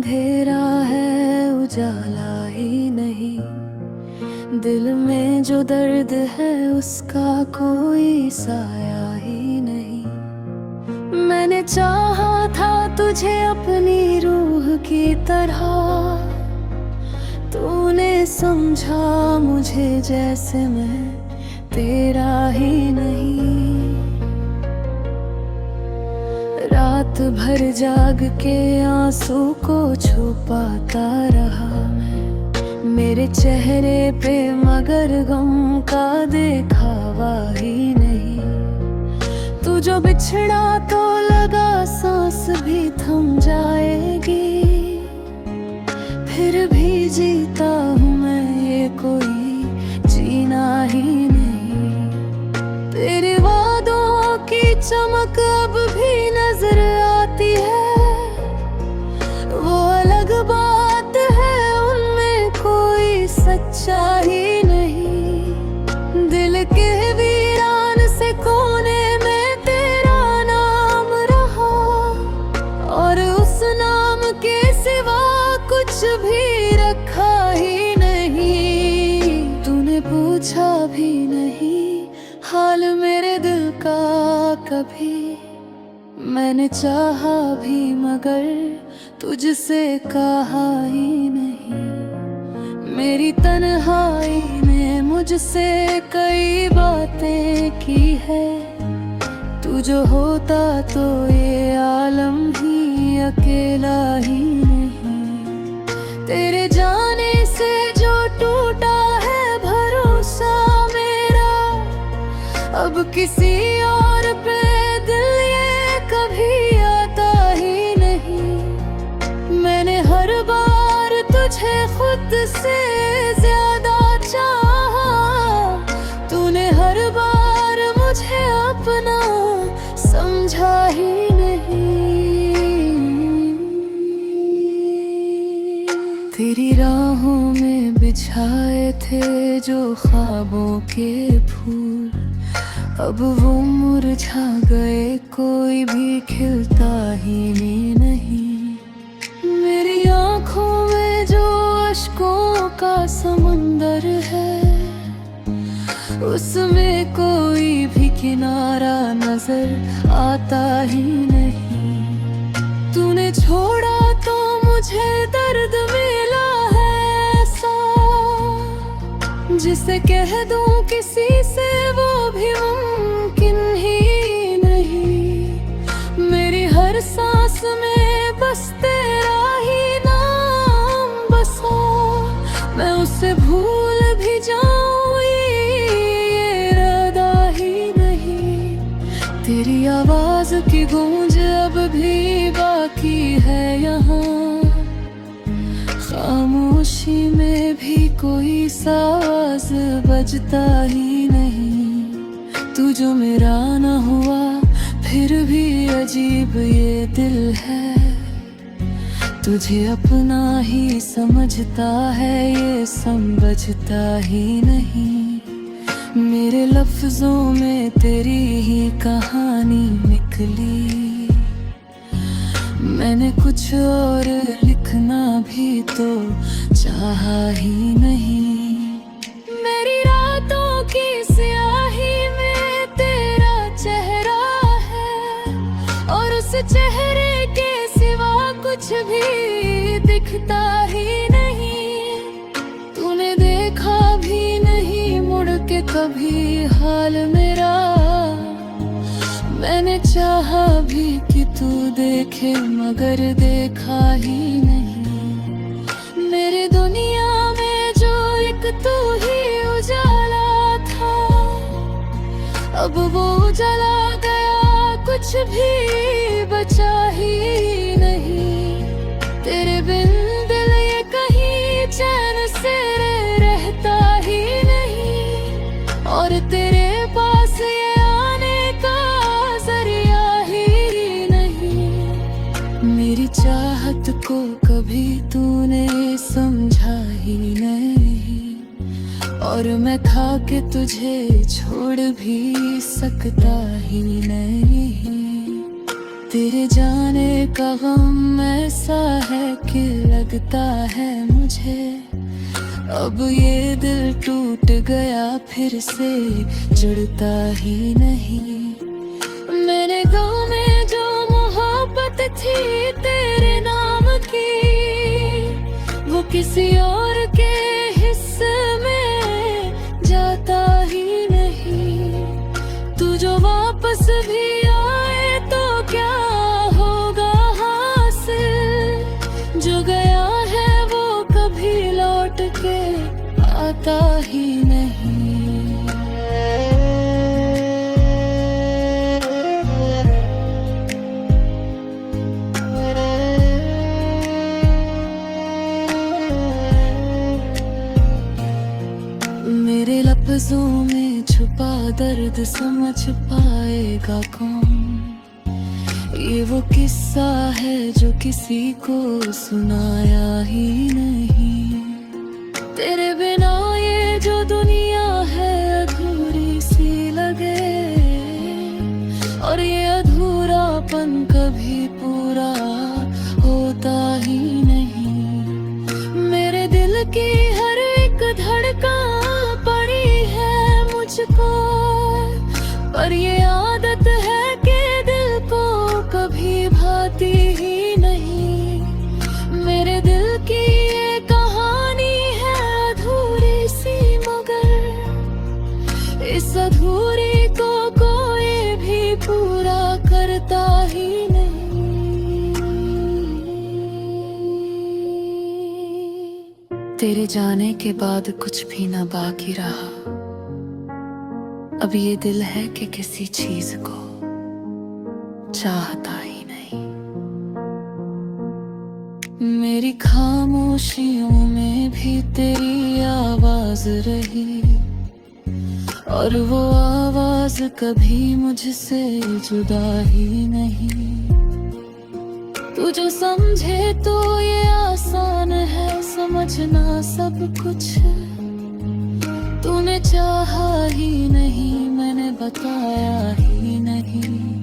अंधेरा है उजाला ही नहीं, दिल में जो दर्द है उसका कोई साया ही नहीं। मैंने चाहा था तुझे अपनी रूह की तरह, तूने समझा मुझे जैसे मैं तेरा ही नहीं। रात भर जाग के आंसू को छुपाता रहा मैं, मेरे चेहरे पे मगर गम का दिखावा ही नहीं। तू जो बिछड़ा तो लगा सांस भी थम जाएगी, फिर भी जीता हूँ मैं ये कोई जीना ही नहीं। तेरे वादों की चमक अब भी नजर आती है, वो अलग बात है उनमें कोई सच्चाई नहीं। दिल के वीरान से कोने में तेरा नाम रहा, और उस नाम के सिवा कुछ भी रखा ही नहीं। तूने पूछा भी नहीं हाल मेरे दिल का कभी, मैंने चाहा भी मगर तुझसे कहा ही नहीं। मेरी तन्हाई ने मुझसे कई बातें की है, तू जो होता तो ये आलम ही अकेला ही नहीं। तेरे जाने से जो टूटा है भरोसा मेरा, अब किसी और पे दिल ये कभी आता ही नहीं। मैंने हर बार तुझे खुद से ज्यादा चाहा, तूने हर बार मुझे अपना समझा ही नहीं। तेरी राहों में बिछाए थे जो ख्वाबों के फूल, अब वो मुरझा गए कोई भी खिलता ही नहीं। मेरी आँखों में जो अश्कों का समंदर है, उसमें कोई भी किनारा नजर आता ही नहीं। तूने छोड़ा तो मुझे दर्द मिला है ऐसा, जिसे कह दूं किसी से वो भी मुमकिन ही नहीं। मेरी हर सांस में बस तेरा ही नाम बसा, मैं उसे भूल भी जाऊं ये इरादा ही नहीं। तेरी आवाज की गूंज अब भी बाकी है यहाँ, खामोशी में भी कोई साज बजता ही नहीं। तू जो मेरा न हुआ फिर भी अजीब ये दिल है, तुझे अपना ही समझता है ये समझता ही नहीं। मेरे लफ्जों में तेरी ही कहानी निकली, मैंने कुछ और लिखना भी तो चाहा ही नहीं। मेरी रातों की स्याही में तेरा चेहरा है, और उस चेहरे के सिवा कुछ भी दिखता ही नहीं। तूने देखा भी नहीं मुड़ के कभी हाल मेरा, मैंने चाहा भी कि तू देखे मगर देखा ही नहीं। मेरे दुनिया में जो एक तू ही उजाला था, अब वो उजाला गया कुछ भी बचा ही नहीं। तेरे बिन दिल ये कहीं चैन से रहता ही नहीं, और तेरे पास ये आने का जरिया ही नहीं। मेरी चाहत को कभी तूने समझा ही नहीं, और मैं खा के तुझे छोड़ भी सकता ही नहीं। तेरे जाने का गम ऐसा है कि लगता है मुझे अब ये दिल टूट गया फिर से जुड़ता ही नहीं। मेरे गाँव में जो मोहब्बत थी तेरे नाम की, वो किसी और के हिस्से में जाता ही नहीं। तू जो वापस भी आए तो क्या होगा हासिल, जो गया है वो कभी लौट के आता ही नहीं। मेरे लफ्जों में छुपा दर्द समझ पाएगा कौन, ये वो किस्सा है जो किसी को सुनाया ही नहीं। तेरे बिना ये जो दुनिया है अधूरी सी लगे, और ये अधूरापन कभी पूरा होता ही नहीं। मेरे दिल की हर एक धड़कन पड़ी है मुझको, पर ये आदत है कि दिल को कभी भाती ही नहीं। मेरे दिल की ये कहानी है अधूरी सी, मगर इस अधूरी को कोई भी पूरा करता ही नहीं। तेरे जाने के बाद कुछ भी ना बाकी रहा, अब ये दिल है कि किसी चीज को चाहता ही नहीं। मेरी खामोशियों में भी तेरी आवाज रही, और वो आवाज कभी मुझसे जुदा ही नहीं। तू जो समझे तो ये आसान है समझना सब कुछ, तूने चाहा ही नहीं मैंने बताया ही नहीं।